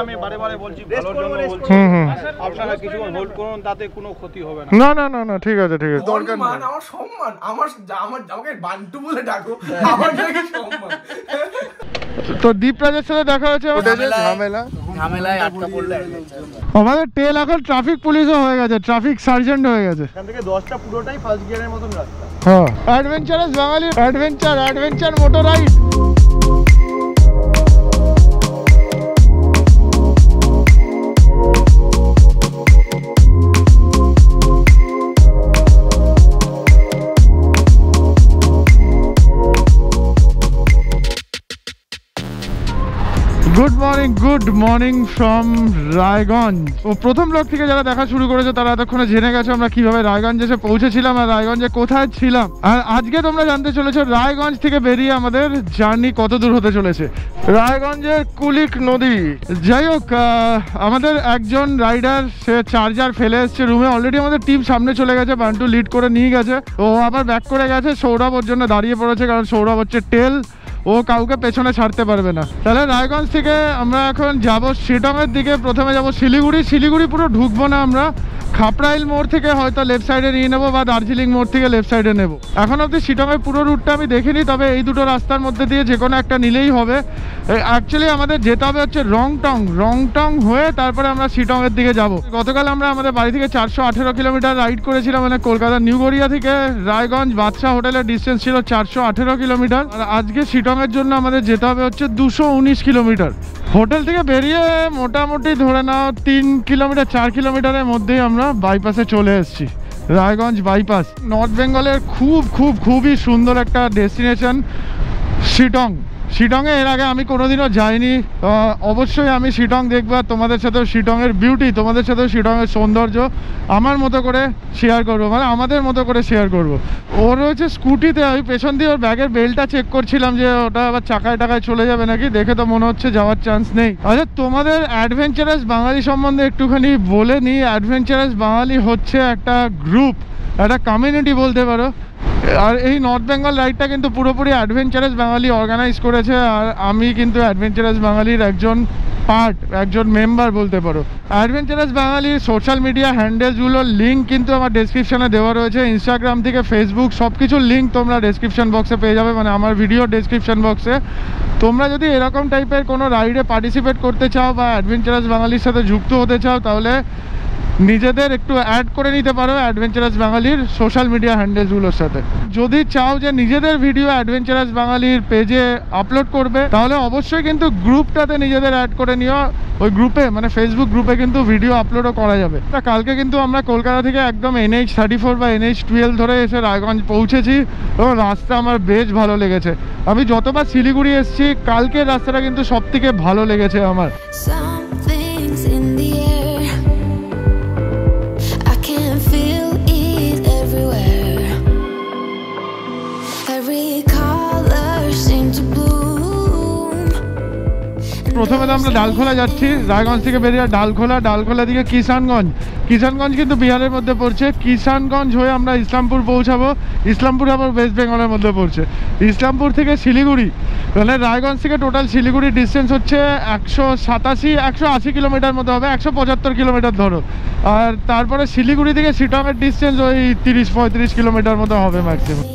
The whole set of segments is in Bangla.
আমি বারে বারে বলছি ভালোর জন্য বলছি আপনারা কিছুক্ষণ হোল্ড করুন, তাতে কোনো ক্ষতি হবে না। না না না না ঠিক আছে ঠিক আছে, দরকার নেই। আমার সম্মান, আমার আমাকে বান্টু বলে ডাকো, আমার নাকি সম্মান। তো দীপরাজের সাথে দেখা হয়েছে ঝামেলায় আটকা পড়লে আমাদের টেল এখন ট্রাফিক পুলিশও হয়ে গেছে, ট্রাফিক সার্জেন্ট হয়ে গেছে। এখান থেকে 10টা পুরোটাই ফার্স্ট গিয়ারের মতন রাস্তা। হ্যাঁ, adventurous Bangali, adventure motor ride. Good morning from Raiganj. ও প্রথম ব্লগ থেকে যারা দেখা শুরু করেছে তারা এতক্ষণে জেনে গেছে আমরা কিভাবে রায়গঞ্জ এসে পৌঁছেছিলাম আর রায়গঞ্জে কোথায় ছিলাম। আর আজকে তোমরা জানতে চলেছো রায়গঞ্জ থেকে বেরিয়ে আমাদের জার্নি কত দূর হতে চলেছে। রায়গঞ্জের কুলিক নদী। যাই হোক, আমাদের একজন রাইডার সে চার্জার ফেলে এসছে রুমে। অলরেডি আমাদের টিম সামনে চলে গেছে, বান্টু লিড করে নিয়ে গেছে, ও আবার ব্যাক করে গেছে। সৌরভ ওর জন্য দাঁড়িয়ে পড়েছে, কারণ সৌরভ হচ্ছে টেল, ও কাউকে পেছনে ছাড়তে পারবে না। তাহলে রায়গঞ্জ থেকে আমরা এখন যাব শিটংয়ের দিকে। প্রথমে যাব শিলিগুড়ি পুরো ঢুকবো না আমরা, খাপড়াইল মোড় থেকে হয়তো লেফট সাইডে নিয়ে নেবো বা দার্জিলিং মোড় থেকে লেফট সাইডে নেবো। এখন অবধি শিটংয়ের পুরো রুটটা আমি দেখিনি, তবে এই দুটো রাস্তার মধ্যে দিয়ে যে কোনো একটা নিলেই হবে। অ্যাকচুয়ালি আমাদের যেতে হবে হচ্ছে রংটং হয়ে তারপরে আমরা শিটংয়ের দিকে যাব। গতকাল আমরা আমাদের বাড়ি থেকে 418 কিলোমিটার রাইড করেছিলাম, মানে কলকাতার নিউ গড়িয়া থেকে রায়গঞ্জ বাদশাহ হোটেলের ডিস্টেন্স ছিল 418 কিলোমিটার। আর আজকে শিটংয়ের জন্য আমাদের যেতে হবে হচ্ছে 219 কিলোমিটার। হোটেল থেকে বেরিয়ে মোটামুটি ধরে নাও 3 কিলোমিটার 4 কিলোমিটারের মধ্যেই আমরা বাইপাসে চলে এসেছি। রায়গঞ্জ বাইপাস নর্থ বেঙ্গলের খুবই সুন্দর একটা ডেস্টিনেশন শিটংয়ে এর আগে আমি কোনোদিনও যাইনি। অবশ্যই আমি শিটং দেখবো, আর তোমাদের সাথেও শিটংয়ের বিউটি, তোমাদের সাথেও শিটংয়ের সৌন্দর্য আমার মতো করে শেয়ার করবো, মানে আমাদের মতো করে শেয়ার করবো। ও রয়েছে স্কুটিতে, আমি পেছন দিয়ে ওর ব্যাগের বেল্টটা চেক করছিলাম যে ওটা আবার চাকায় চলে যাবে নাকি, দেখে তো মনে হচ্ছে যাওয়ার চান্স নেই। আচ্ছা, তোমাদের অ্যাডভেঞ্চারাস বাঙালি সম্বন্ধে একটুখানি বলে নিই। অ্যাডভেঞ্চারাস বাঙালি হচ্ছে একটা গ্রুপ, একটা কমিউনিটি বলতে পারো। আর এই নর্থ বেঙ্গল রাইডটা কিন্তু পুরোপুরি অ্যাডভেঞ্চারাস বাঙালি অর্গানাইজ করেছে, আর আমি কিন্তু অ্যাডভেঞ্চারাস বাঙালির একজন মেম্বার বলতে পারো। অ্যাডভেঞ্চারাস বাঙালির সোশ্যাল মিডিয়া হ্যান্ডেলসগুলোর লিঙ্ক কিন্তু আমার ডেসক্রিপশনে দেওয়া রয়েছে। ইনস্টাগ্রাম থেকে ফেসবুক সব কিছুর লিঙ্ক তোমরা ডেসক্রিপশন বক্সে পেয়ে যাবে, মানে আমার ভিডিও ডেসক্রিপশন বক্সে। তোমরা যদি এরকম টাইপের কোনো রাইডে পার্টিসিপেট করতে চাও বা অ্যাডভেঞ্চারাস বাঙালির সাথে যুক্ত হতে চাও, তাহলে নিজেদের একটু অ্যাড করে নিতে পারো অ্যাডভেঞ্চারাস বাঙালির সোশ্যাল মিডিয়া হ্যান্ডেলসগুলোর সাথে। যদি চাও যে নিজেদের ভিডিও অ্যাডভেঞ্চারাস বাঙালির পেজে আপলোড করবে, তাহলে অবশ্যই কিন্তু গ্রুপটাতে নিজেদের অ্যাড করে নিও। ওই গ্রুপে, মানে ফেসবুক গ্রুপে কিন্তু ভিডিও আপলোডও করা যাবে। তা কালকে কিন্তু আমরা কলকাতা থেকে একদম NH34 বা NH12 ধরে এসে রায়গঞ্জ পৌঁছেছি, এবং রাস্তা আমার বেশ ভালো লেগেছে। আমি যতবার শিলিগুড়ি এসেছি, কালকের রাস্তাটা কিন্তু সব থেকে ভালো লেগেছে আমার। প্রথমে তো আমরা ডালখোলা যাচ্ছি, রায়গঞ্জ থেকে বেরিয়ে ডালখোলা দিকে কিষানগঞ্জ কিন্তু বিহারের মধ্যে পড়ছে। কিষানগঞ্জ হয়ে আমরা ইসলামপুর পৌঁছাবো, ইসলামপুর আবার ওয়েস্ট বেঙ্গলের মধ্যে পড়ছে। ইসলামপুর থেকে শিলিগুড়ি, মানে রায়গঞ্জ থেকে টোটাল শিলিগুড়ির ডিস্টেন্স হচ্ছে 180 কিলোমিটার মতো হবে, 175 কিলোমিটার ধরো। আর তারপরে শিলিগুড়ি থেকে শিটংয়ের ডিস্টেন্স ওই 30-35 কিলোমিটার মতো হবে ম্যাক্সিমাম।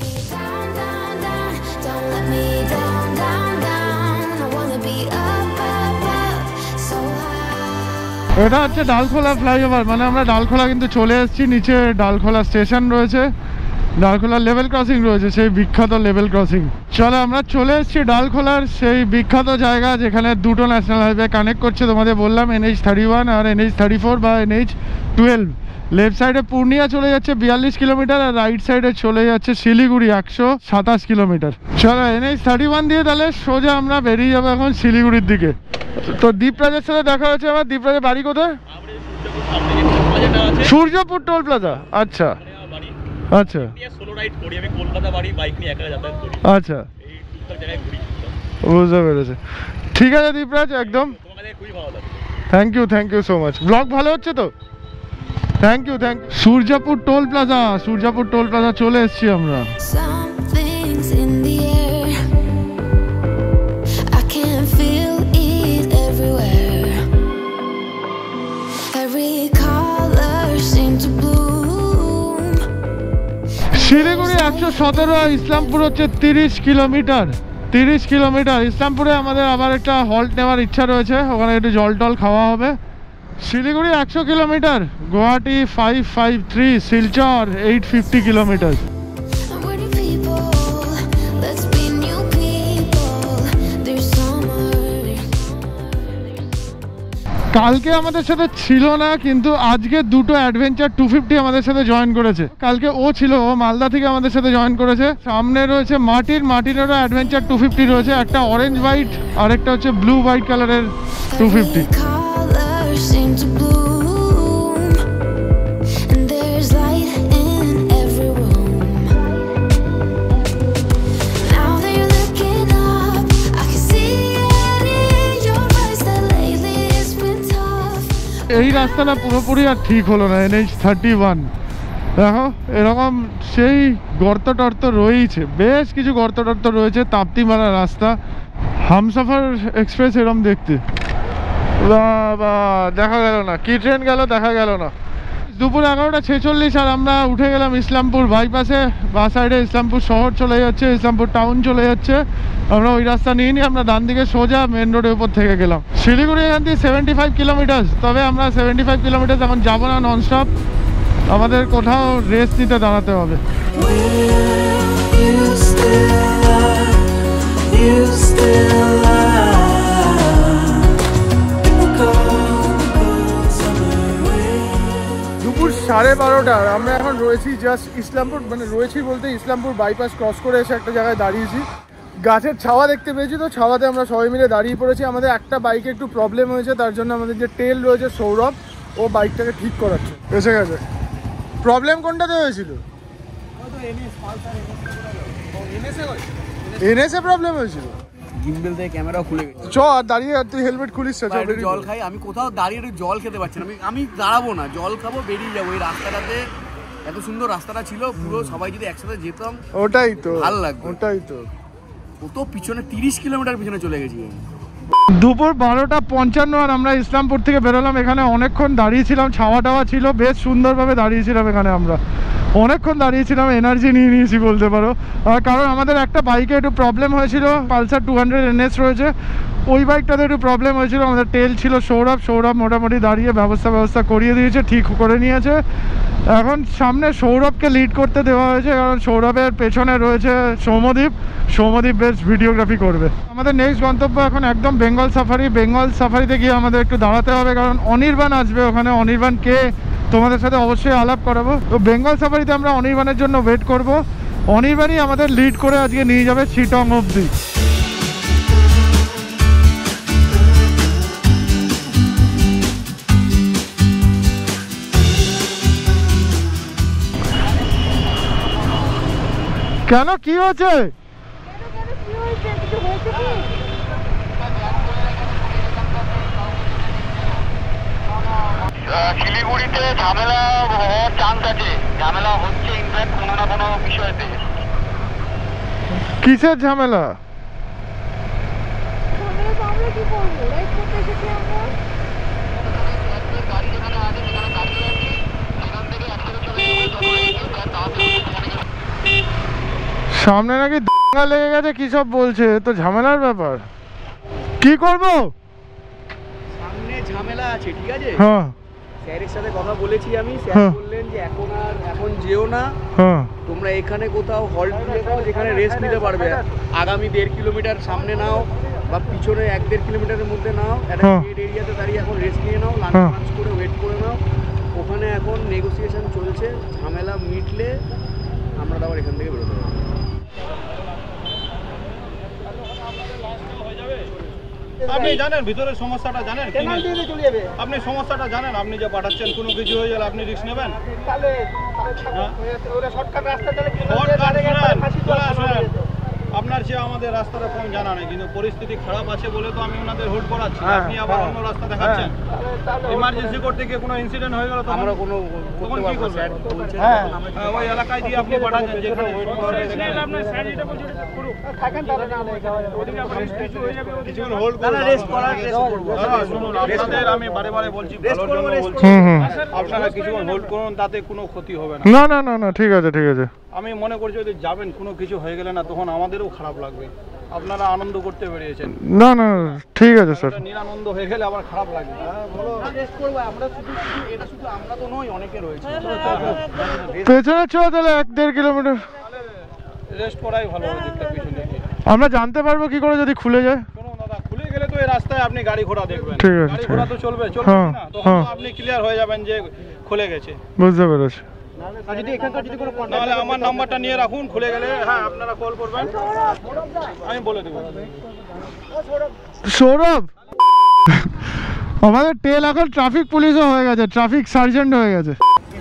এটা হচ্ছে ডালখোলা ফ্লাইওভার, মানে আমরা ডালখোলা কিন্তু চলে এসেছি। নিচে ডালখোলা স্টেশন রয়েছে, ডালখোলা লেভেল ক্রসিং রয়েছে, সেই বিখ্যাত লেভেল ক্রসিং। চলো আমরা চলে এসেছি ডালখোলার সেই বিখ্যাত জায়গা যেখানে দুটো ন্যাশনাল হাইওয়ে কানেক্ট করছে। তোমাদের বললাম NH31 আর NH34 বা NH12। লেফট সাইডে পূর্ণিয়া চলে যাচ্ছে 42 কিলোমিটার, আর রাইট সাইডে চলে যাচ্ছে শিলিগুড়ি 127 কিলোমিটার। চলো NH31 দিয়ে তাহলে সোজা আমরা বেরিয়ে যাবো এখন শিলিগুড়ির দিকে। তো দীপরাজের সাথে দেখা হচ্ছে আমার। দীপরাজের বাড়ি কোথায়? Suryapur toll plaza. আচ্ছা আচ্ছা আচ্ছা, বুঝতে পেরেছি। ঠিক আছে দীপরাজ, একদম thank you so much. Blog ভালো হচ্ছে তো? Thank you. Suryapur toll plaza চলে এসেছি আমরা। 17, ইসলামপুর হচ্ছে 30 কিলোমিটার। 30 কিলোমিটার। ইসলামপুরে আমাদের আবার একটা হল্ট নেওয়ার ইচ্ছা রয়েছে, ওখানে একটু জল টল খাওয়া হবে। Siliguri 100 kilometre, Guwahati 553, Silchar 850 kilometre. কালকে আমাদের সাথে ছিল না, কিন্তু আজকে দুটো অ্যাডভেঞ্চার 250 আমাদের সাথে জয়েন করেছে। কালকে ও ছিল, ও মালদা থেকে আমাদের সাথে জয়েন করেছে। সামনে রয়েছে মার্টিনেরও অ্যাডভেঞ্চার 250 রয়েছে, একটা অরেঞ্জ হোয়াইট আর একটা হচ্ছে ব্লু হোয়াইট কালারের 250। এই রাস্তাটা পুরোপুরি আর ঠিক হলো না, NH31 দেখো এরকম সেই গর্ত টর্ত রয়েছে, বেশ কিছু গর্ত টর্ত রয়েছে, তাপ্তি মারা রাস্তা। হামসফর এক্সপ্রেস এরকম দেখতে দেখা গেল না, কি ট্রেন গেল দেখা গেল না। দুপুর 11:46 আর আমরা উঠে গেলাম ইসলামপুর বাইপাসে। বা সাইডে ইসলামপুর শহর চলে যাচ্ছে, ইসলামপুর টাউন চলে যাচ্ছে। আমরা ওই রাস্তা নিয়ে নিয়ে আমরা ডান দিকে সোজা মেন রোডের উপর থেকে গেলাম। শিলিগুড়ি এখান থেকে 75 কিলোমিটার, তবে আমরা 75 কিলোমিটার এখন যাবো না ননস্টপ, আমাদের কোথাও রেস্ট নিতে দাঁড়াতে হবে। দুপুর 12:30 আমরা এখন রয়েছি জাস্ট ইসলামপুর, মানে রয়েছি বলতে ইসলামপুর বাইপাস ক্রস করে এসে একটা জায়গায় দাঁড়িয়েছি। গাছের ছাওয়া দেখতে পেয়েছি, তো ছাওয়াতে আমরা সবাই মিলে দাঁড়িয়ে পড়েছি। আমাদের একটা বাইকে একটু প্রবলেম হয়েছে, তার জন্য আমাদের যে টেল রয়েছে সৌরভ, ও বাইকটাকে ঠিক করাচ্ছে, এসে গেছে। প্রবলেম কোনটাতে হয়েছিল? এনএসএ প্রবলেম হয়েছিল, গিম্বেল থেকে ক্যামেরাও খুলে গেছে। চ আর দাঁড়িয়ে, আর তুই হেলমেট খুলিস না, জল খাই। আমি কোথাও দাঁড়িয়ে একটু জল খেতে পারছি না, আমি দাঁড়াবো না, জল খাবো, বেরিয়ে যাবো। এই রাস্তাটাতে এত সুন্দর রাস্তাটা ছিল, পুরো সবাই যদি একসাথে যেতাম ওটাই তো ভালো লাগতো। ওটাই তো কত পিছনে 30 কিলোমিটার পিছনে চলে গেছি। দুপুর 12:55 আর আমরা ইসলামপুর থেকে বেরোলাম। এখানে অনেকক্ষণ দাঁড়িয়েছিলাম, ছাওয়া টাওয়া ছিল, বেশ সুন্দরভাবে দাঁড়িয়েছিলাম এখানে। আমরা অনেকক্ষণ দাঁড়িয়েছিলাম, এনার্জি নিয়ে নিয়েছি বলতে পারো। কারণ আমাদের একটা বাইকে একটু প্রবলেম হয়েছিল, পালসার 200 NS রয়েছে, ওই বাইকটাতে একটু প্রবলেম হয়েছিল। আমাদের টেল ছিল সৌরভ মোটামুটি দাঁড়িয়ে ব্যবস্থা করিয়ে দিয়েছে, ঠিক করে নিয়েছে। এখন সামনে সৌরভকে লিড করতে দেওয়া হয়েছে, কারণ সৌরভের পেছনে রয়েছে সৌম্যদীপ বেশ ভিডিওগ্রাফি করবে। আমাদের নেক্সট গন্তব্য এখন একদম বেঙ্গল সাফারিতে গিয়ে আমাদের একটু দাঁড়াতে হবে, কারণ অনির্বাণ আসবে ওখানে। অনির্বাণকে তোমাদের সাথে অবশ্যই আলাপ করাবো। তো বেঙ্গল সাফারিতে আমরা অনির্বাণের জন্য ওয়েট করব। অনির্বাণই আমাদের লিড করে আজকে নিয়ে যাবে শিটং অবধি। কেন, কি হয়েছে? শিলিগুড়িতে ঝামেলা হওয়ার চান্স আছে, ঝামেলা হচ্ছে ইনফ্যাক্ট কোনো না কোনো বিষয়তে। কিসের ঝামেলা? সামনে নাকি দাঙ্গা লেগে গেছে, কি সব বলছে, তো ঝামেলার ব্যাপার। কি করব? সামনে ঝামেলা আছে, ঠিক আছে। হ্যাঁ, স্যারের সাথে কথা বলেছি আমি। স্যার বললেন যে এখন যেও না, হ্যাঁ, তোমরা এখানে কোথাও হল্ট দিয়ে দাও যেখানে রেস্ট নিতে পারবে। আগামী 1.5 কিলোমিটার সামনে নাও বা পিছনে 1-1.5 কিলোমিটারের মধ্যে নাও, একটা এরিয়াতে দাঁড়িয়ে এখন রেস্ট নিয়ে নাও, লাঞ্চ করে ওয়েট করে নাও। ওখানে এখন নেগোসিয়েশন চলছে, ঝামেলা মিটলে আমরা আবার এখান থেকে বেরোতে পারবো। আপনি জানেন ভিতরের সমস্যাটা জানেন, আপনি সমস্যাটা জানেন, আপনি যে পাঠাচ্ছেন কোনো কিছু হয়ে গেলে আপনি রিস্ক নেবেন? আপনার চেয়ে আমাদের রাস্তাটা কম জানা নেই, কিন্তু পরিস্থিতি খারাপ আছে বলে তো আমি ওনাদের হোল্ড করাচ্ছি। আপনি আবার অন্য রাস্তা দেখাচ্ছেন। ইমার্জেন্সি করতে গিয়ে কোনো ইনসিডেন্ট হয়ে গেল আমরা তখন কি করবেন? ওই এলাকায় দিয়ে আপনি পাঠাচ্ছেন যেখানে কিছুক্ষণ হোল্ড শুনুন, আপনাদের আমি বারে বারে বলছি, আপনারা কিছুক্ষণ হোল্ড করুন, তাতে কোনো ক্ষতি হবে না। না, ঠিক আছে। আমি মনে করছি যদি যাবেন কোনো কিছু হয়ে গেলে না তখন আমাদেরও খারাপ লাগবে। আপনারা আনন্দ করতে বেরিয়েছেন, না না ঠিক আছে স্যার। নিরানন্দ হয়ে গেলে আবার খারাপ লাগবে। রেস্ট করবো আমরা, শুধু এটা শুধু আমরা তো নই, অনেকে রয়েছে। পেছনে চ তাহলে 1-1.5 কিলোমিটার রেস্ট করাই ভালো হবে দিকটা পিছনে গিয়ে। আমরা জানতে পারবো কি করে যদি খুলে যায়? শোনো দাদা, খুলে গেলে তো এই রাস্তায় আপনি গাড়ি ঘোড়া দেখবেন, ঠিক আছে, গাড়ি ঠিক ঘোড়া আছে। তো চলবে হ্যাঁ, না, তখন হ্যাঁ। তো আপনি ক্লিয়ার হয়ে যাবেন যে খুলে গেছে। বুঝতে পেরেছি। আর যদি এখানকার যদি কোনো নাহলে আমার নাম্বারটা নিয়ে রাখুন, খুলে গেলে হ্যাঁ আপনারা কল করবেন, আমি বলে দেবো। সৌরভ, আমাদের টেল এখন ট্রাফিক পুলিশও হয়ে গেছে, ট্রাফিক সার্জেন্ট হয়ে গেছে।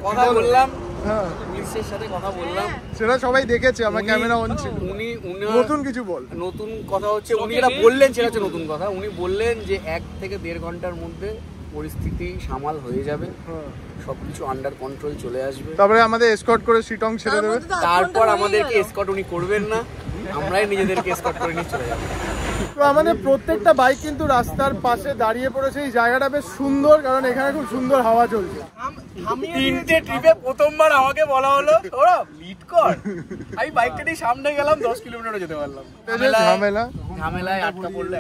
কথা বললাম, পুলিশের সাথে কথা বললাম, সেটা সবাই দেখেছে, আমার ক্যামেরা অন ছিল। উনি নতুন কিছু বল। নতুন কথা হচ্ছে, উনি এটা বললেন, সেটা হচ্ছে নতুন কথা। উনি বললেন যে 1 থেকে 1.5 ঘন্টার মধ্যে পরিস্থিতি সামাল হয়ে যাবে, সবকিছু আন্ডার কন্ট্রোল চলে আসবে। তারপরে আমাদের এসকর্ট করে শিটং ছেড়ে দেবে। তারপর আমাদেরকে এসকর্ট উনি করবেন না, আমরাই নিজেদেরকে এসকর্ট করে নিয়ে চলে যাবো। তো আমাদের প্রত্যেকটা বাইক কিন্তু রাস্তার পাশে দাঁড়িয়ে পড়েছে। এই জায়গাটা বেশ সুন্দর, কারণ এখানে খুব সুন্দর হাওয়া চলছে। 3টে ট্রিপে প্রথমবার আমাকে বলা হলো ওরা লিড কর, আমি বাইকটা নিয়ে সামনে গেলাম, 10 কিলোমিটারও যেতে পারলাম। ঝামেলায় আটকা পড়লে।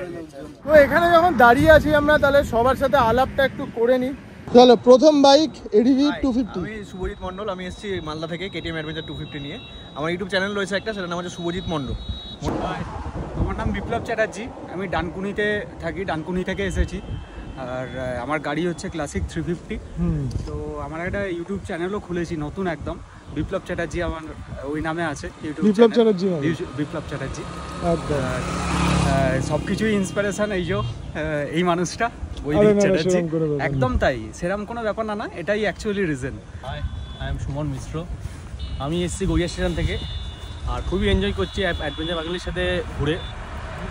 তো এখানে যখন দাঁড়িয়ে আছি আমরা, তাহলে সবার সাথে আলাপটা একটু করে নিই। তাহলে প্রথম বাইক এডিভি 250। আমি শুভজিৎ মণ্ডল, আমি এসেছি মালদা থেকে কেটিএম অ্যাডভেঞ্চার 250 নিয়ে। আমার ইউটিউব চ্যানেল রয়েছে একটা, সেটার নাম হচ্ছে শুভজিৎ মণ্ডল। আমার নাম বিপ্লব চ্যাটার্জি, আমি ডানকুনিতে থাকি, ডানকুনি থেকে এসেছি। আর আমার গাড়ি হচ্ছে ক্লাসিক 350। তো আমার একটা ইউটিউব চ্যানেলও খুলেছি নতুন একদম, বিপ্লব চ্যাটার্জি আমার ওই নামে আছে ইউটিউব বিপ্লব চ্যাটার্জি, বিপ্লব চ্যাটার্জি। সব কিছুই ইন্সপিরেশন এই মানুষটা, বৈদিক চ্যাটার্জি। একদম তাই, সেরকম কোনো ব্যাপার না, এটাই actually reason. Hi, I am Suman Mishra. আমি এসেছি গড়িয়া স্টেশন থেকে, আর খুবই এনজয় করছি অ্যাডভেঞ্চার বাঙালির সাথে ঘুরে।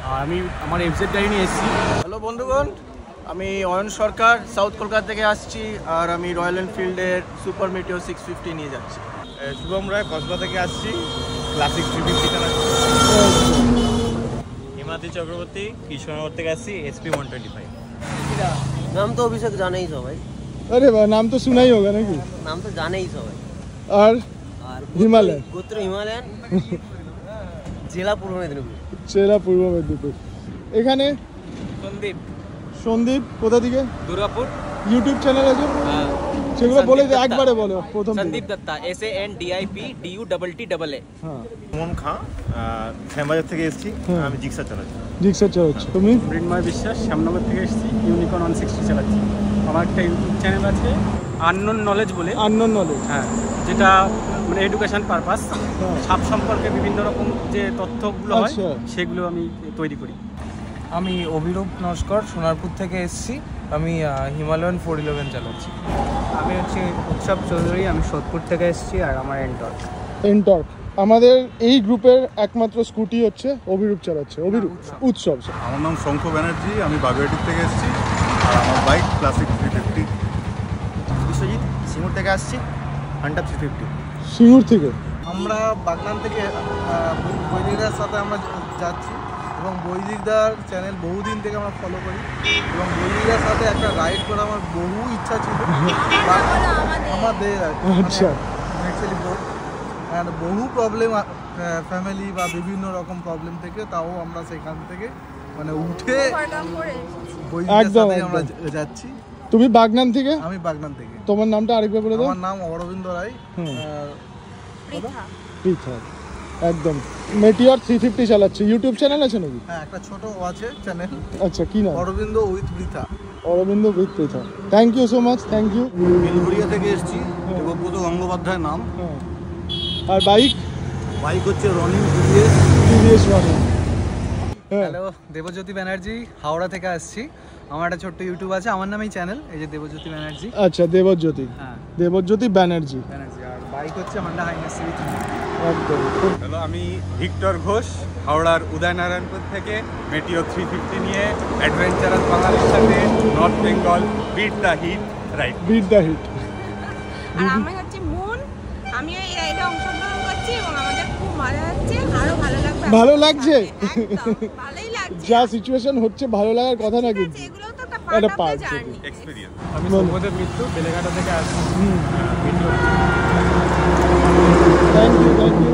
আর আমি আমার এফজেড গাড়ি নিয়ে এসেছি। হ্যালো বন্ধুগণ, আমি অয়ন সরকার সাউথ কলকাতা থেকে আসছি, আর আমি রয়্যাল এনফিল্ডের সুপার মেটিও 650 নিয়ে যাচ্ছি। শুভম রায় কসবা থেকে আসছি, ক্লাসিক 350 চালাচ্ছি। হিমাদ্রি চক্রবর্তী কৃষ্ণনগর থেকে আসছি, এসপি 125। नाम तो अभी तक जाने ही सबाई, अरे वाह, नाम तो सुना ही होगा ना कि। नाम तो जाने ही सबाई। और और हिमालय, गोत्र हिमालयन, जिला पूर्व मेदिनीपुर। জেলা পূর্ব মেদিনীপুর। এখানে সন্দীপ, সন্দীপ কোথা থেকে? দুর্গাপুর। ইউটিউব চ্যানেল আছে সেগুলো বলে যে একবারে বলো প্রথম থেকে। সন্দীপ দত্তা, SANDIPDUTTA। হ্যাঁ, সুমন খাঁ, শ্যামবাজার থেকে এসেছি, আমি জিক্সার চালাচ্ছি। জিক্সার চালাচ্ছি। তুমি? মৃন্ময় বিশ্বাস, শ্যামনগর থেকে এসেছি, ইউনিকর্ন 160 চালাচ্ছি। আমার একটা ইউটিউব চ্যানেল আছে আননোন নলেজ বলে। আননোন নলেজ, হ্যাঁ, যেটা মানে এডুকেশন পারপাস, সাপ সম্পর্কে বিভিন্ন রকম যে তথ্যগুলো হয় আচ্ছা। সেগুলো আমি তৈরি করি। আমি অভিরূপ নস্কর, সোনারপুর থেকে এসেছি, আমি হিমালয়ান 411 চালাচ্ছি। আমি হচ্ছে উৎসব চৌধুরী, আমি সোদপুর থেকে এসেছি, আর আমার এনটর্ক। আমাদের এই গ্রুপের একমাত্র স্কুটি হচ্ছে অভিরূপ চালাচ্ছে, অভিরূপ উৎসব। আমার নাম শঙ্খ ব্যানার্জি, আমি বাগুইআটির থেকে এসেছি, আর আমার বাইক ক্লাসিক 350। বিশ্বজিৎ, সিঙ্গুর থেকে আসছি, হান্টার 350। সিঙ্গুর থেকে। আমরা বাগনান থেকে বৈদিকদার সাথে আমরা যাচ্ছি, এবং বৈদিকদার চ্যানেল বহুদিন থেকে আমরা ফলো করি, এবং বৈদিকদার সাথে একটা রাইড করা আমার বহু ইচ্ছা ছিল। আমাদের আচ্ছা, অ্যাকচুয়ালি বহু প্রবলেম, ফ্যামিলি বা বিভিন্ন রকম প্রবলেম থেকে, তাও আমরা সেখান থেকে মানে উঠে বৈদিকদার একদম, সাথে আমরা একদম। যাচ্ছি। তুমি বাগনান থেকে? আমি বাগনান থেকে। তোমার নামটা আরেকবার বলে দাও। আমার নাম অরবিন্দ রায়। পৃথা। একদম। মেটিওর 350 চালাচ্ছে। ইউটিউব চ্যানেল আছে নাকি? হ্যাঁ, একটা ছোট আছে চ্যানেল। আচ্ছা, কি নাম? Arvind with Pritha. Arvind with Pritha. Thank you so much, thank you. Belgharia থেকে এসেছি, দেবব্রত গঙ্গোপাধ্যায় নাম। আর বাইক? বাইক হচ্ছে Ronin TVS Ronin. Hello, Debjyoti Banerjee, Howrah থেকে আসছি। আমার একটা ছোট্ট ইউটিউব আছে, আমার নামেই চ্যানেল, এই যে দেবজ্যোতি ব্যানার্জি। আচ্ছা, দেবজ্যোতি। হ্যাঁ, দেবজ্যোতি ব্যানার্জি। আর বাইক হচ্ছে হন্ডা হাইনাস সিরিজ। একদম। হ্যালো, আমি ভিক্টর ঘোষ, হাওড়ার উদয়নারায়ণপুর থেকে মেটিও 350 নিয়ে অ্যাডভেঞ্চারাস বাঙালির সাথে North Bengal beat the heat ride. Beat the heat. আর আমি হচ্ছে মুন, আমি এই রাইডে অংশগ্রহণ করছি এবং আমাদের খুব মজা হচ্ছে, আরো ভালো লাগবে। ভালো লাগছে? একদম ভালোই লাগছে। যা সিচুয়েশন হচ্ছে ভালো লাগার কথা না, কিন্তু এগুলো তো একটা একটা পার্ট এক্সপিরিয়েন্স। আমি সৌম্যদেব মিত্র বেলেঘাটা থেকে আসছি। Thank you thank you.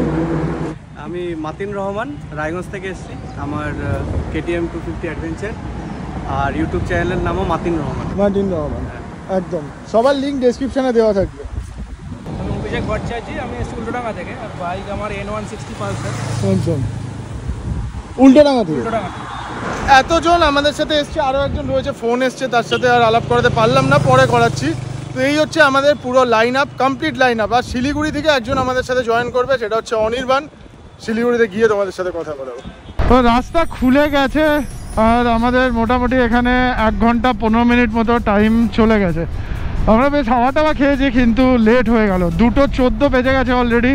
আমি মাতিন রহমান রায়গঞ্জ থেকে এসেছি। আমার KTM 250 অ্যাডভেঞ্চার আর ইউটিউব চ্যানেলের নামও মাতিন রহমান। মার্টিন রহমান, একদম সবার লিঙ্ক ডেসক্রিপশনে দেওয়া থাকবে। আমি অভিষেক ভট্টাচার্য, আমি এসেছি উল্টোডাঙ্গা থেকে। আর বাইক আমার N160 পালসার। একদম উল্টোডাঙ্গা থেকে। উল্টোডাঙ্গা এতজন আমাদের সাথে এসছে, আরও একজন রয়েছে, ফোন এসছে, তার সাথে আর আলাপ করাতে পারলাম না, পরে করাচ্ছি। তো এই হচ্ছে আমাদের পুরো line up, complete line up. আর শিলিগুড়ি থেকে একজন আমাদের সাথে জয়েন করবে, সেটা হচ্ছে অনির্বাণ। শিলিগুড়িতে গিয়ে তোমাদের সাথে কথা বলবো। তো রাস্তা খুলে গেছে আর আমাদের মোটামুটি এখানে 1 ঘন্টা 15 মিনিট মতো টাইম চলে গেছে। আমরা বেশ হাওয়া টাওয়া খেয়েছি, কিন্তু লেট হয়ে গেল। 2:14 বেজে গেছে অলরেডি।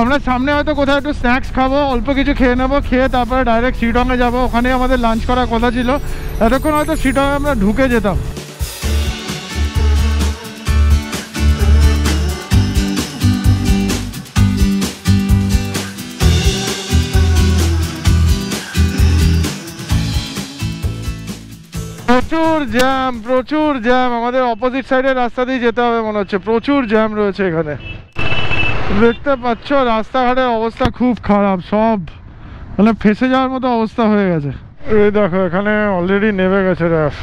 আমরা সামনে হয়তো কোথাও একটু স্ন্যাক্স খাবো, অল্প কিছু খেয়ে নেবো, খেয়ে তারপরে ডাইরেক্ট শিটংয়ে যাবো। ওখানেই আমাদের লাঞ্চ করার কথা ছিল। এতক্ষণ হয়তো শিটংয়ে আমরা ঢুকে যেতাম। প্রচুর জ্যাম। আমাদের অপোজিট সাইডের রাস্তা দিয়ে যেতে হবে মনে হচ্ছে, প্রচুর জ্যাম রয়েছে এখানে। দেখতে পাচ্ছ রাস্তাঘাটের অবস্থা খুব খারাপ, সব মানে ফেসে যাওয়ার মতো অবস্থা হয়ে গেছে। এই দেখো এখানে অলরেডি নেমে গেছে র্যাফ।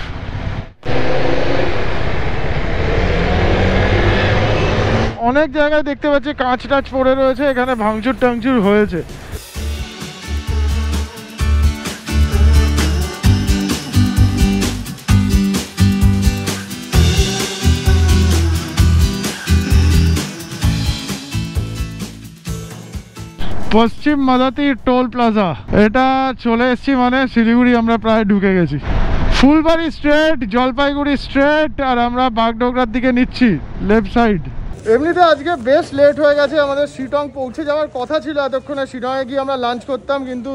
অনেক জায়গায় দেখতে পাচ্ছি কাঁচ টাচ পড়ে রয়েছে, এখানে ভাঙচুর টাংচুর হয়েছে। পশ্চিম মাদাতি টোল প্লাজা, এটা চলে এসছি মানে শিলিগুড়ি আমরা প্রায় ঢুকে গেছি। ফুলবাড়ি স্ট্রেট, জলপাইগুড়ি স্ট্রেট, আর আমরা বাগডোগরার দিকে নিচ্ছি লেফট সাইড। এমনিতে আজকে বেশ লেট হয়ে গেছে, আমাদের শিটং পৌঁছে যাওয়ার কথা ছিল এতক্ষণে। শিটংয়ে গিয়ে আমরা লাঞ্চ করতাম, কিন্তু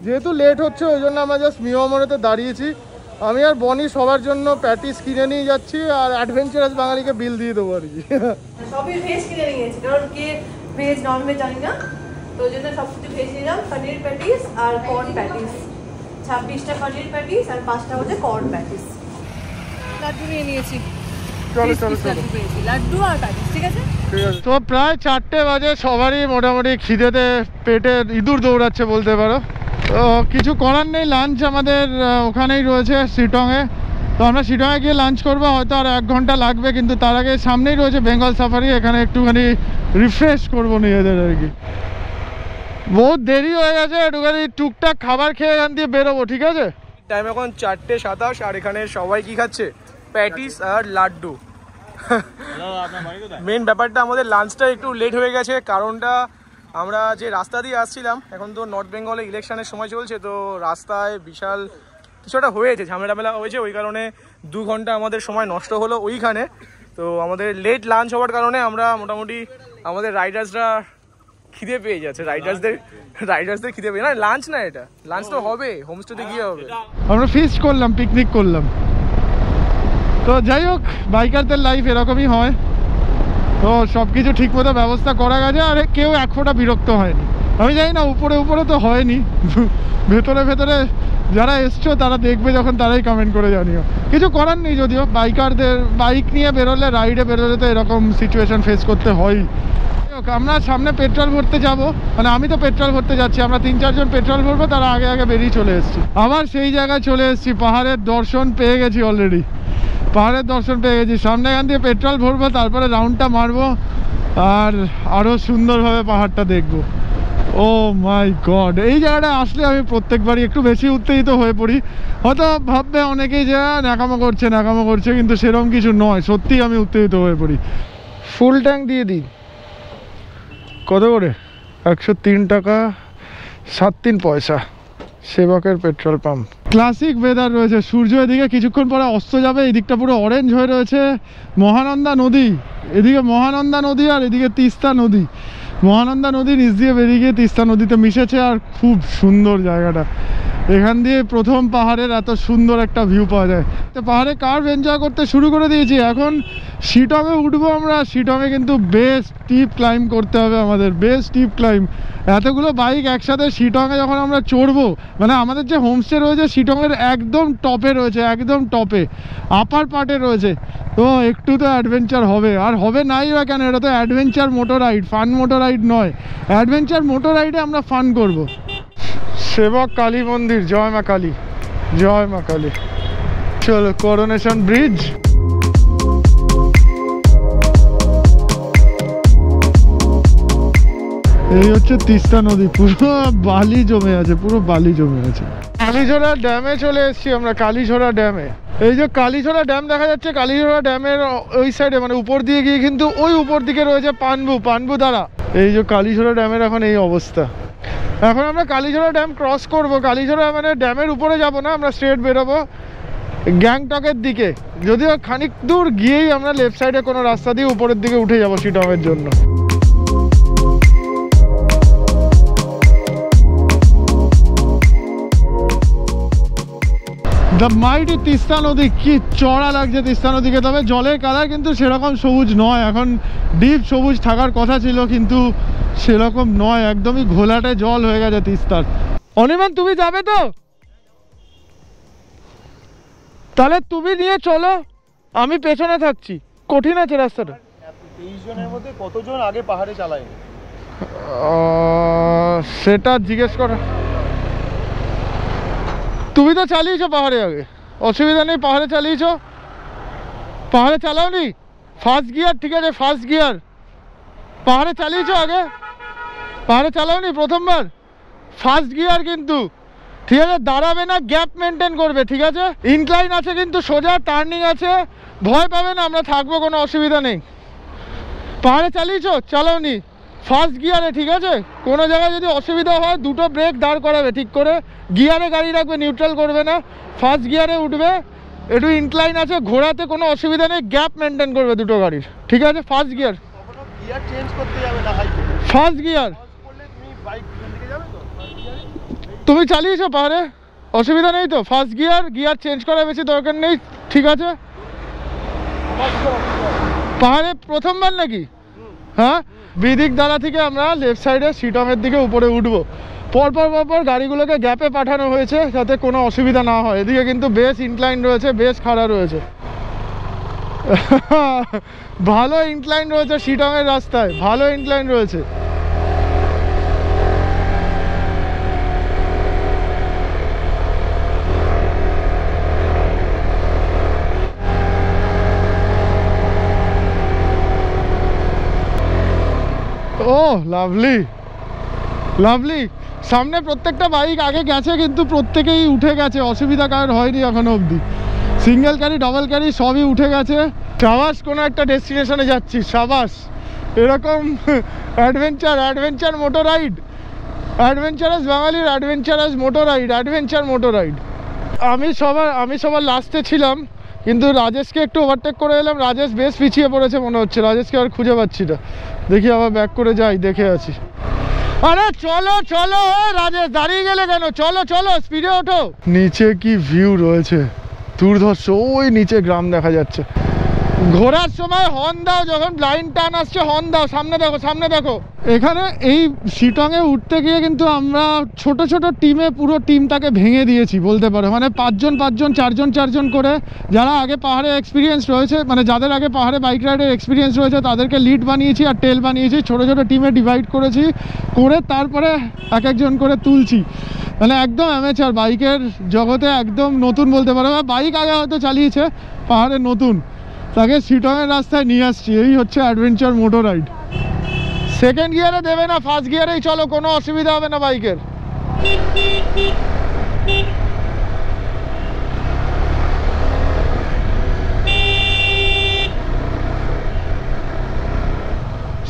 যেহেতু লেট হচ্ছে ওই জন্য আমরা জাস্ট মিয়ামোড়েতে দাঁড়িয়েছি। আমি আর বনি সবার জন্য প্যাটিস কিনে নিয়ে যাচ্ছি, আর অ্যাডভেঞ্চারাস বাঙালিকে বিল দিয়ে দেবো আর কি। সবই ভেজ কিনে নিয়ে গেছি, কারণ কে ভেজ নন ভেজ জানি না, তো ওই জন্য সব কিছু ভেজ নিলাম। পনির প্যাটিস আর কর্ন প্যাটিস, 26টা পনির প্যাটিস আর 5টা হচ্ছে কর্ন প্যাটিস। লাড্ডু নিয়ে নিয়েছি, চলো চলো চলো, লাড্ডু আর প্যাটিস, ঠিক আছে। তো প্রায় 4টে বাজে, সবারই মোটামুটি খিদেতে পেটে ইঁদুর দৌড়াচ্ছে বলতে পারো। তো কিছু করার নেই, লাঞ্চ আমাদের ওখানেই রয়েছে শিটংয়ে। তো আমরা শিটংয়ে গিয়ে লাঞ্চ করবো, হয়তো আর 1 ঘন্টা লাগবে, কিন্তু তার আগে সামনেই রয়েছে বেঙ্গল সাফারি, এখানে একটুখানি রিফ্রেশ করবো নিজেদের আর কি। বহুত দেরি হয়ে গেছে, একটুখানি টুকটাক খাবার খেয়ে এখান দিয়ে বেরোবো, ঠিক আছে? টাইম এখন 4:27 আর এখানে সবাই কি খাচ্ছে? প্যাটিস আর লাড্ডু। মেন ব্যাপারটা আমাদের লাঞ্চটা একটু লেট হয়ে গেছে, কারণটা আমরা যে রাস্তা দিয়ে আসছিলাম, এখন তো নর্থ বেঙ্গলে ইলেকশনের সময় চলছে, তো রাস্তায় বিশাল কিছু একটা হয়েছে, ঝামেলা হয়েছে, ওই কারণে 2 ঘন্টা আমাদের সময় নষ্ট হলো ওইখানে। তো আমাদের লেট লাঞ্চ হওয়ার কারণে আমরা মোটামুটি আমাদের রাইডার্সরা খিদে পেয়ে যাচ্ছে, রাইডার্সদের খিদে পেয়ে, না লাঞ্চ না, এটা লাঞ্চ তো হবে, হোমস্টেতে গিয়ে হবে। আমরা ফিস্ট করলাম, পিকনিক করলাম। তো যাই হোক, বাইকারদের লাইফ এরকমই হয়। তো সব কিছু ঠিক মতো ব্যবস্থা করা গেছে, আর কেউ এক ফোঁটা বিরক্ত হয়নি। আমি জানি না উপরে তো হয়নি, ভেতরে যারা এসছো তারা দেখবে যখন, তারাই কমেন্ট করে জানিও। কিছু করার নেই, যদিও বাইকারদের বাইক নিয়ে বেরোলে, রাইডে বেরোলে তো এরকম সিচুয়েশন ফেস করতে হয়। আমরা সামনে পেট্রোল ভরতে যাব, মানে আমি তো পেট্রোল ভরতে যাচ্ছি, আমরা 3-4 জন পেট্রোল ভরবো, তারা আগে বেরিয়ে চলে এসেছি। আবার সেই জায়গায় চলে এসেছি, পাহাড়ের দর্শন পেয়ে গেছি অলরেডি, সামনে এখান দিয়ে পেট্রোল ভরবো, তারপরে রাউন্ডটা মারবো, আর আরও সুন্দরভাবে পাহাড়টা দেখবো। ও মাই গড, এই জায়গাটা আসলে আমি প্রত্যেকবারই একটু বেশি উত্তেজিত হয়ে পড়ি। হয়তো ভাববে অনেকেই যে ন্যাকামো করছে, কিন্তু সেরকম কিছু নয়, সত্যিই আমি উত্তেজিত হয়ে পড়ি। ফুল ট্যাঙ্ক দিয়ে দিই, কত করে? 103 টাকা 7-3 পয়সা, সেবকের পেট্রোল পাম্প। ক্লাসিক ওয়েদার রয়েছে, সূর্য এদিকে কিছুক্ষণ পরে অস্ত যাবে, এই দিকটা পুরো অরেঞ্জ হয়ে রয়েছে। মহানন্দা নদী, এদিকে মহানন্দা নদী আর এদিকে তিস্তা নদী। মহানন্দা নদী নিচ দিয়ে বেরিয়ে গিয়ে তিস্তা নদীতে মিশেছে, আর খুব সুন্দর জায়গাটা। এখান দিয়ে প্রথম পাহাড়ের এত সুন্দর একটা ভিউ পাওয়া যায়। তো পাহাড়ে কার্ভ এনজয় করতে শুরু করে দিয়েছি। এখন শিটংয়ে উঠবো আমরা। শিটংয়ে কিন্তু বেশ স্টিপ ক্লাইম্ব করতে হবে আমাদের, বেশ স্টিপ ক্লাইম্ব। এতগুলো বাইক একসাথে শিটংয়ে যখন আমরা চড়বো, মানে আমাদের যে হোমস্টে রয়েছে শিটংয়ের একদম টপে রয়েছে, একদম টপে আপার পার্টে রয়েছে। তো একটু তো অ্যাডভেঞ্চার হবে, আর হবে নাই বা কেন, এটা তো adventure motor ride, fun motor ride নয়। অ্যাডভেঞ্চার মোটর রাইডে আমরা ফান করব। সেবক কালী মন্দির, জয় মা কালী, জয় মা কালী। চলো করোনেশন ব্রিজ। এই হচ্ছে তিস্তা নদী, পুরো বালি জমে আছে, পুরো বালি জমে আছে। কালীঝোড়া ড্যামে চলে এসেছি আমরা, কালীঝোড়া ড্যামে। এই যে কালীঝোড়া ড্যাম দেখা যাচ্ছে, কালীঝোড়া ড্যামের ওই সাইডে মানে উপর দিয়ে গিয়ে কিন্তু ওই উপর দিকে রয়েছে পানবু দ্বারা। এই যে কালীঝোড়া ড্যামের এখন এই অবস্থা। এখন আমরা কালীঝোড়া ড্যাম ক্রস করব। কালীঝোড়া মানে ড্যামের উপরে যাব না, আমরা স্ট্রেট বেরোবো গ্যাংটকের দিকে। যদিও খানিক দূর গিয়েই আমরা লেফট সাইডে কোনো রাস্তা দিয়ে উপরের দিকে উঠে যাবো শিটংয়ের জন্য। দ্য মাইটি তিস্তা নদী, কি চড়া লাগছে তিস্তা নদীকে। তবে জলের কালার কিন্তু সেরকম সবুজ নয়, এখন ডিপ সবুজ থাকার কথা ছিল কিন্তু সেরকম নয়, একদমই ঘোলাটে জল হয়ে গেছে তিস্তার। অনির্বাণ তুমি যাবে তো? তাহলে তুমি নিয়ে চলো, আমি পেছনে থাকছি। কঠিন আছে রাস্তাটা। 23 জনের মধ্যে কতজন আগে পাহাড়ে চালায়? সেটা জিজ্ঞেস করো। তুমি তো চালিয়েছো পাহাড়ে আগে, অসুবিধা নেই, পাহাড়ে চালিয়েছো। পাহাড়ে চালাওনি? ফার্স্ট গিয়ার, ঠিক আছে ফার্স্ট গিয়ার। পাহাড়ে চালিয়েছো আগে? পাহাড়ে চালাওনি প্রথমবার? ফার্স্ট গিয়ার কিন্তু, ঠিক আছে? দাঁড়াবে না, গ্যাপ মেনটেন করবে, ঠিক আছে? ইনক্লাইন আছে কিন্তু, সোজা টার্নিং আছে, ভয় পাবে না, আমরা থাকবো, কোনো অসুবিধা নেই। পাহাড়ে চালিয়েছো? চালাওনি? ফার্স্ট গিয়ারে, ঠিক আছে? কোনো জায়গায় যদি অসুবিধা হয় দুটো ব্রেক দাঁড় করাবে ঠিক করে, গিয়ারে গাড়ি রাখবে, নিউট্রাল করবে না, ফার্স্ট গিয়ারে উঠবে। একটু ইনক্লাইন আছে, ঘোরাতে কোনো অসুবিধা নেই, গ্যাপ মেনটেন করবে দুটো গাড়ির, ঠিক আছে? ফার্স্ট গিয়ার, গিয়ার চেঞ্জ করতে যাবে না হাইটে, ফার্স্ট গিয়ার। করলে তুমি বাইক পিছন দিকে যাবে তো। তুমি চালিয়েছো পাহাড়ে, অসুবিধা নেই তো? ফার্স্ট গিয়ার, গিয়ার চেঞ্জ করা বেশি দরকার নেই, ঠিক আছে? পাহাড়ে প্রথমবার নাকি? হ্যাঁ, বিদিক দ্বারা থেকে আমরা লেফট সাইডে শিটংয়ের দিকে উপরে উঠবো। পরপর গাড়িগুলোকে গ্যাপে পাঠানো হয়েছে যাতে কোনো অসুবিধা না হয়। এদিকে কিন্তু বেশ ইনক্লাইন রয়েছে, বেশ খাড়া রয়েছে, ভালো ইনক্লাইন রয়েছে শিটংয়ের রাস্তায়, ভালো ইনক্লাইন রয়েছে। ও লাভলি, লাভলি। সামনে প্রত্যেকটা বাইক আগে গেছে কিন্তু প্রত্যেকেই উঠে গেছে, অসুবিধা কারোর হয়নি এখনো অবধি। সিঙ্গেল ক্যারি, ডাবল ক্যারি সবই উঠে গেছে। সাবাস, কোনো একটা ডেস্টিনেশনে যাচ্ছি, সাবাস। এরকম অ্যাডভেঞ্চার মোটর রাইড, অ্যাডভেঞ্চারাস বাঙালির adventurous motor ride, adventure motor ride. আমি সবার লাস্টে ছিলাম কিন্তু রাজেশকে একটু ওভারটেক করে এলাম। রাজেশ বেশ পিছিয়ে পড়েছে মনে হচ্ছে, রাজেশকে আর খুঁজে পাচ্ছি না। দেখি আবার ব্যাক করে যাই, দেখে আছি। আরে চলো চলো রাজেশ, দাঁড়িয়ে গেলে কেন? চলো চলো, স্পিডে ওঠো। নিচে কি ভিউ রয়েছে দুর্ধর্ষ, ওই নিচে গ্রাম দেখা যাচ্ছে। ঘোরার সময় হর্ন দাও, যখন ব্লাইন্ড টার্ন আসছে হর্ন দাও, সামনে দেখো, সামনে দেখো। এখানে এই শিটংয়ে উঠতে গিয়ে কিন্তু আমরা ছোট ছোট টিমে পুরো টিমটাকে ভেঙে দিয়েছি বলতে পারো। মানে 5 জন 4 জন করে, যারা আগে পাহাড়ে এক্সপিরিয়েন্স রয়েছে, মানে যাদের আগে পাহাড়ে বাইক রাইডের এক্সপিরিয়েন্স রয়েছে তাদেরকে লিড বানিয়েছি আর টেল বানিয়েছি। ছোট ছোট টিমে ডিভাইড করেছি, করে তারপরে এক একজন করে তুলছি। মানে একদম অ্যামেচার, বাইকের জগতে একদম নতুন বলতে পারো। বাইক আগে হয়তো চালিয়েছে, পাহাড়ে নতুন, তাকে শিটংয়ের রাস্তায় নিয়ে আসছি। এই হচ্ছে অ্যাডভেঞ্চার মোটর রাইড। সেকেন্ড গিয়ারে দেবে না, ফার্স্ট গিয়ারেই চলো, কোনো অসুবিধা হবে না বাইকের।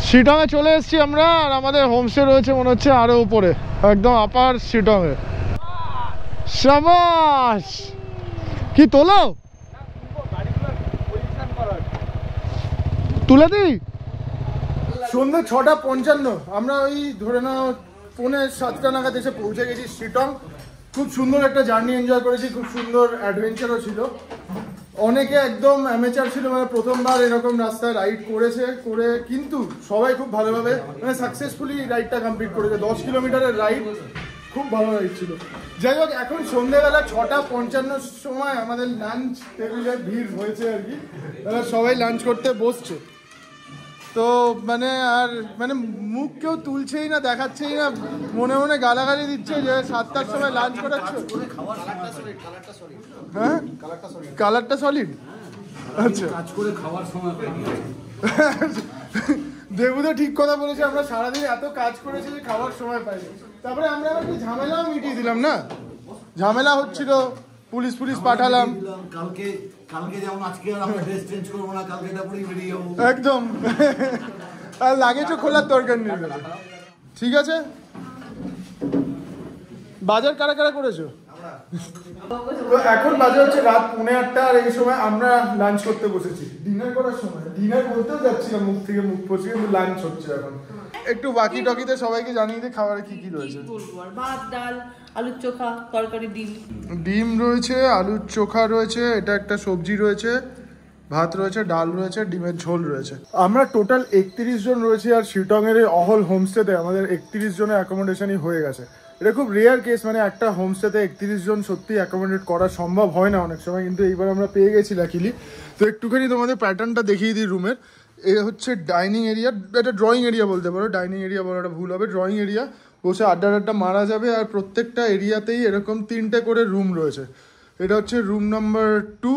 শিটংয়ে চলে এসেছি আমরা, আর আমাদের হোমস্টে রয়েছে মনে হচ্ছে আরো উপরে, একদম আপার শিটংয়ে। শাবাশ, কি তোলো, তুলে দিই। সন্ধ্যে 6:55, আমরা ওই ধরে নাও 6:45 নাগাদ এসে পৌঁছে গেছি শিটং। খুব সুন্দর একটা জার্নি এনজয় করেছি, খুব সুন্দর অ্যাডভেঞ্চারও ছিল। অনেকে একদম অ্যামেচার ছিল, মানে প্রথমবার এরকম রাস্তায় রাইড করেছে, করে কিন্তু সবাই খুব ভালোভাবে মানে সাকসেসফুলি রাইডটা কমপ্লিট করেছে। 10 কিলোমিটারের রাইড, খুব ভালো রাইড ছিল। যাই হোক, এখন সন্ধ্যেবেলা 6:55 সময় আমাদের লাঞ্চ টেবিলে ভিড় হয়েছে আর কি, সবাই লাঞ্চ করতে বসছে। তো মানে আর মানে মুখ কেউ তুলছেই না, দেখাচ্ছেই না, মনে মনে গালাগালি দিচ্ছে যে 7টার সময় লাঞ্চ করাচ্ছ। হ্যাঁ, কালারটা সলিড। আচ্ছা, দেবুদা ঠিক কথা বলেছে, আমরা সারাদিন এত কাজ করেছি যে খাওয়ার সময় পাইনি। তারপরে আমরা একটু ঝামেলাও মিটিয়ে দিলাম না, ঝামেলা হচ্ছিল, পুলিশ পাঠালাম। কালকে যেমন আজকে আমরা ড্রেস চেঞ্জ করবো না, কালকে এটা পরেই বেরিয়ে যাবো একদম। আর লাগেজও খোলার দরকার নেই। ঠিক আছে, বাজার কারা কারা করেছো? তো এখন বাজে হচ্ছে রাত 8:45, আর এই সময় আমরা লাঞ্চ করতে বসেছি। ডিনার করার সময় ডিনার করতেও যাচ্ছিলাম, মুখ থেকে মুখ পড়ছে, কিন্তু লাঞ্চ হচ্ছে এখন। একটু বাকি টকিতে সবাইকে জানিয়ে দিই খাবারে কি কি রয়েছে। ভাত, ডাল, আলুর চোখা, তরকারি, ডিম রয়েছে, আলুর চোখা রয়েছে, এটা একটা সবজি রয়েছে, ভাত রয়েছে, ডাল রয়েছে, ডিমের ঝোল রয়েছে। আমরা টোটাল 31 জন রয়েছি, আর শিলটং এর অহল হোমস্টেতে আমাদের 31 জনের অ্যাকোমোডেশনই হয়ে গেছে। এটা খুব রেয়ার কেস, মানে একটা হোমস্টেতে 31 জন সত্যি অ্যাকোমোডেট করা সম্ভব হয় না অনেক সময়, কিন্তু এইবার আমরা পেয়ে গেছি লাকিলি। তো একটুখানি তোমাদের প্যাটার্নটা দেখিয়ে দিই রুমের। এ হচ্ছে ডাইনিং এরিয়া, এটা ড্রয়িং এরিয়া বলতে পারো, ডাইনিং এরিয়া বলাটা ভুল হবে, ড্রয়িং এরিয়া, বসে আড্ডা মারা যাবে। আর প্রত্যেকটা এরিয়াতেই এরকম 3টে করে রুম রয়েছে। এটা হচ্ছে রুম নাম্বার 2,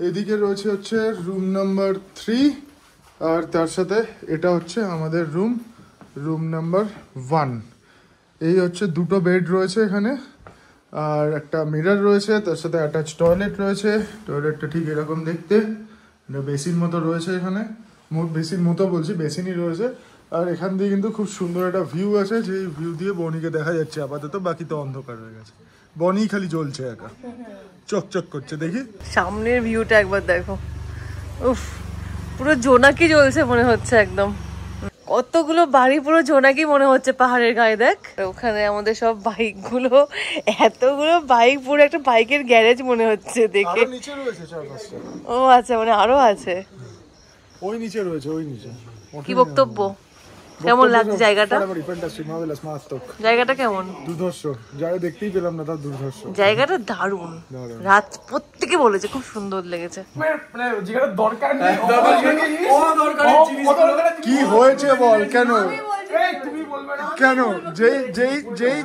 এদিকে রয়েছে হচ্ছে রুম নাম্বার 3, আর তার সাথে এটা হচ্ছে আমাদের রুম নাম্বার 1। এই হচ্ছে 2টো বেড রয়েছে এখানে, আর একটা মিরর রয়েছে, তার সাথে অ্যাটাচ টয়লেট রয়েছে। টয়লেটটা ঠিক এরকম দেখতে, এটা বেসিন মতো রয়েছে এখানে, বেসিন মতো বলছি, বেসিনই রয়েছে। আর এখান দিয়ে কিন্তু খুব সুন্দর একটা ভিউ আছে, যে ভিউ দিয়ে বনিকে দেখা যাচ্ছে আপাতত, বাকি তো অন্ধকার হয়ে গেছে। বনি খালি জ্বলছে একা, চকচক করছে। দেখি সামনের ভিউটা একবার দেখো, উফ, পুরো জোনাকি জ্বলছে মনে হচ্ছে একদম। কতগুলো বাড়ি পুরো জোনাকি মনে হচ্ছে পাহাড়ের গায়ে। দেখ ওখানে আমাদের সব বাইক গুলো, এতগুলো বাইক, পুরো একটা বাইকের গ্যারেজ মনে হচ্ছে দেখে। নিচে রয়েছে 4-5টা। ও আচ্ছা, মানে আরো আছে, ওই নিচে রয়েছে, ওই নিচে। কি বক্তব্য? কেমন লাগছে জায়গাটা? জায়গাটা কেমন? দুর্ধর্ষ, যারা দেখতেই পেলাম না তার দুর্ধর্ষ। জায়গাটা দারুণ, রাত প্রত্যেকে বলেছে খুব সুন্দর লেগেছে। কি হয়েছে বল, কেন কেন যেই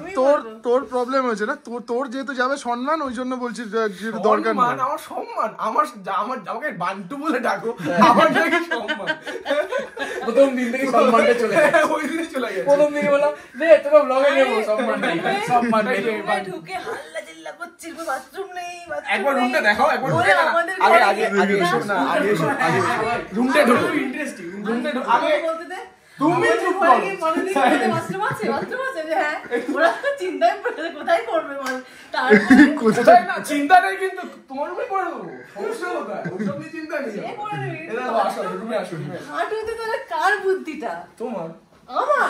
তোর প্রবলেম হয়েছে না, তোর যেহেতু যাবে সম্মান, ওই জন্য বলছি দরকার নেই। আমার সম্মান, আমার আমাকে বান্টু বলে ডাকো, আমার সম্মান। প্রথম দিন থেকে সম্মানটা চলে গেছে, ওই দিনই চলে গেছে। প্রথম দিকে বললাম দে তোকে ব্লগে নেব, সম্মান নেই, সম্মান নেই। ঢুকে হাল্লা চিল্লা করছিস, বাথরুম নেই, একবার রুমটা দেখাও, একবার আগে এসো না, আগে এসো, রুমটা ঢুকো, ইন্টারেস্টিং, রুমটা ঢুকো। আগে বলতে দে, তুমি চুপ করো। বাথরুম আছে, হ্যাঁ, ওরা চিন্তায় পড়ে কোথায় করবে, মানে তারপরে কোথায় না, চিন্তা নেই, কিন্তু তোমার রুমে করে দেবো, সমস্যা কোথায়, ওসব নিয়ে চিন্তা নেই। এরা আসো, রুমে আসো। হাঁটুতে তাহলে কার বুদ্ধিটা? তোমার, আমার,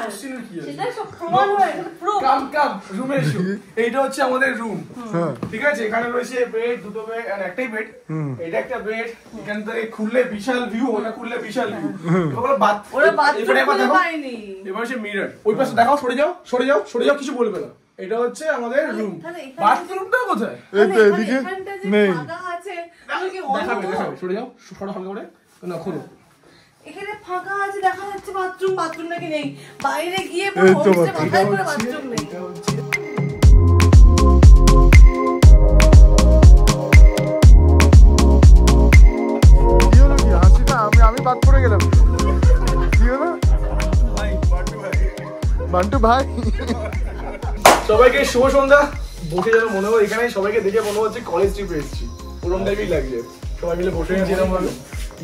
সেটা সব প্রমাণ হয়, প্রুফ। কাম রুমে এসো। এইটা হচ্ছে আমাদের রুম, ঠিক আছে? এখানে রয়েছে বেড, 2টো বেড আর একটাই বেড। এটা একটা বেড, এখান থেকে খুললে বিশাল ভিউ, ওটা খুললে বিশাল ভিউ। ওরা বাথরুম পায়নি। এবার হচ্ছে মিরর, ওই পাশে দেখাও, সরে যাও, কিছু বলবে না। এটা হচ্ছে আমাদের রুম। বাথরুমটা কোথায়? এই তো এদিকে নেই, ফাঁকা আছে, দেখাবে, সরে যাও, সরো হালকা করে, না খোলো। এখানে ফাঁকা আছে, দেখা যাচ্ছে বাথরুম নাকি নেই, বাইরে গিয়ে হোমস্টে মাথায় করে বাথরুম নেই। আমি বাদ পড়ে গেলাম, কি হলো বান্টু ভাই? সবাইকে শুভ সন্ধ্যা। বসে যেন মনে হয় এখানে সবাইকে দেখে মনে হচ্ছে কলেজ ট্রিপে এসেছি, ওরম টাইপই লাগছে। সবাই মিলে বসে গেছি এরকম ভাবে।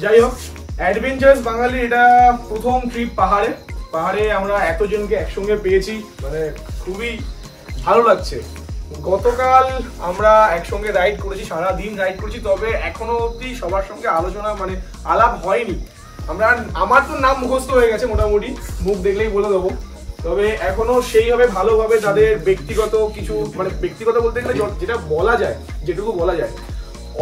যাই হোক, অ্যাডভেঞ্চারাস বাঙালি এটা প্রথম ট্রিপ পাহাড়ে আমরা এতজনকে একসঙ্গে পেয়েছি, মানে খুবই ভালো লাগছে। গতকাল আমরা একসঙ্গে রাইড করেছি, সারাদিন রাইড করেছি, তবে এখনো অবধি সবার সঙ্গে আলোচনা মানে আলাপ হয়নি। আমার তো নাম মুখস্থ হয়ে গেছে মোটামুটি, মুখ দেখলেই বলে দেবো, তবে এখনো সেইভাবে ভালোভাবে তাদের ব্যক্তিগত কিছু, মানে ব্যক্তিগত বলতে গেলে যেটা বলা যায়, যেটুকু বলা যায়,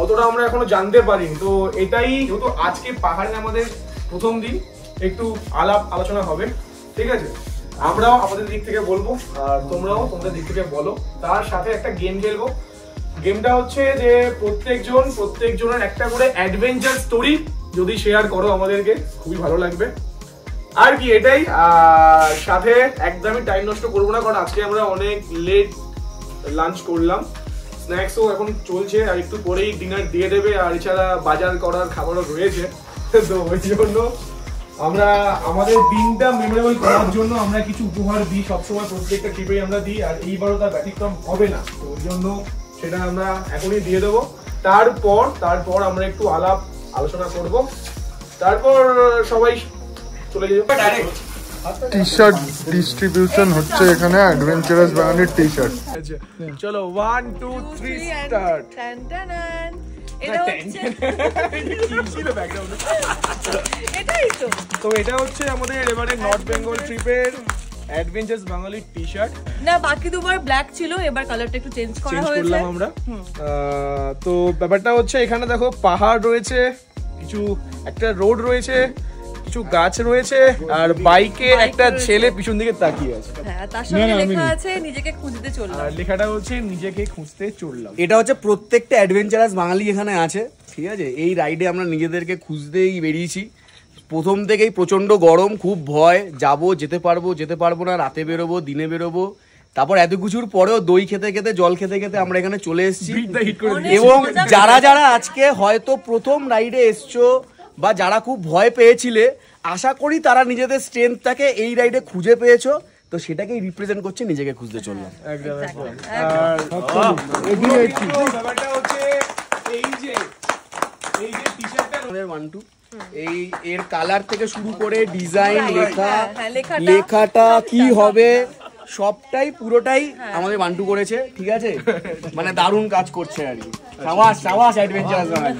অতটা আমরা এখনো জানতে পারিনি। তো এটাই যেহেতু আজকে পাহাড়ে আমাদের প্রথম দিন, একটু আলাপ আলোচনা হবে, ঠিক আছে? আমরাও আমাদের দিক থেকে বলবো আর তোমরাও তোমাদের দিক থেকে বলো। তার সাথে একটা গেম খেলবো। গেমটা হচ্ছে যে প্রত্যেকজনের একটা করে অ্যাডভেঞ্চার স্টোরি যদি শেয়ার করো আমাদেরকে, খুবই ভালো লাগবে। আর কি এটাই। আর সাথে একদমই টাইম নষ্ট করবো না, কারণ আজকে আমরা অনেক লেট লাঞ্চ করলাম, স্ন্যাক্সও এখন চলছে, আর একটু পরেই ডিনার দিয়ে দেবে। আর এছাড়া বাজার করার খাবারও রয়েছে। তো ওই জন্য আমরা আমাদের দিনটা মেমোরেবল করার জন্য আমরা কিছু উপহার দিই সবসময়, প্রত্যেকটা ট্রিপেই আমরা দিই, আর এইবারও তার ব্যতিক্রম হবে না। তো ওই জন্য সেটা আমরা এখনই দিয়ে দেবো। তারপর আমরা একটু আলাপ আলোচনা করব, তারপর সবাই চলে যাবো ডাইরেক্ট। টি শার্ট ডিস্ট্রিবিউশন হচ্ছে এখানে, অ্যাডভেঞ্চারাস বাঙালির টি শার্ট। চলো 1 2 3 স্টার্ট। এটা হচ্ছে তো এটা হচ্ছে আমাদের এবারে নর্থ বেঙ্গল ট্রিপের অ্যাডভেঞ্চারাস বাঙালি টি শার্ট। না, বাকি দুবার ব্ল্যাক ছিল, এবার কালারটা একটু চেঞ্জ করা হয়েছে। করলাম আমরা। তো ব্যাপারটা হচ্ছে এখানে দেখো পাহাড় রয়েছে, কিছু একটা রোড রয়েছে, কিছু গাছ রয়েছে, আর বাইকে একটা ছেলে পিছন দিকে তাকিয়ে আছে। হ্যাঁ, তার সাথে লেখা আছে নিজেকে খুঁজতে চললাম। আর লেখাটা হচ্ছে নিজেকে খুঁজতে চললাম। এটা হচ্ছে প্রত্যেকটা অ্যাডভেঞ্চারাস বাঙালি এখানে আছে, ঠিক আছে? এই রাইডে আমরা নিজেদেরকে খুঁজতেই বেরিয়েছি। প্রথম থেকেই প্রচন্ড গরম, খুব ভয়, যেতে পারবো না, রাতে বেরোবো, দিনে বেরোবো। তারপর এত কিছুর পরেও দই খেতে খেতে, জল খেতে খেতে আমরা এখানে চলে এসেছি। এবং যারা আজকে হয়তো প্রথম রাইডে এসছো বা যারা খুব ভয় পেয়েছিলে, আশা করি তারা নিজেদের স্ট্রেংথটাকে এই রাইডে খুঁজে পেয়েছো। তো সেটাকেই রিপ্রেজেন্ট করছে নিজেকে খুঁজতে চললাম। ব্যাপারটা হচ্ছে এই যে টি-শার্টটা আমাদের 1 2 এর কালার থেকে শুরু করে ডিজাইন, লেখাটা কি হবে, সবটাই পুরোটাই আমাদের 1 2 করেছে, ঠিক আছে? মানে দারুণ কাজ করছে আর কি। সাবাস অ্যাডভেঞ্চারাস বাঙালি।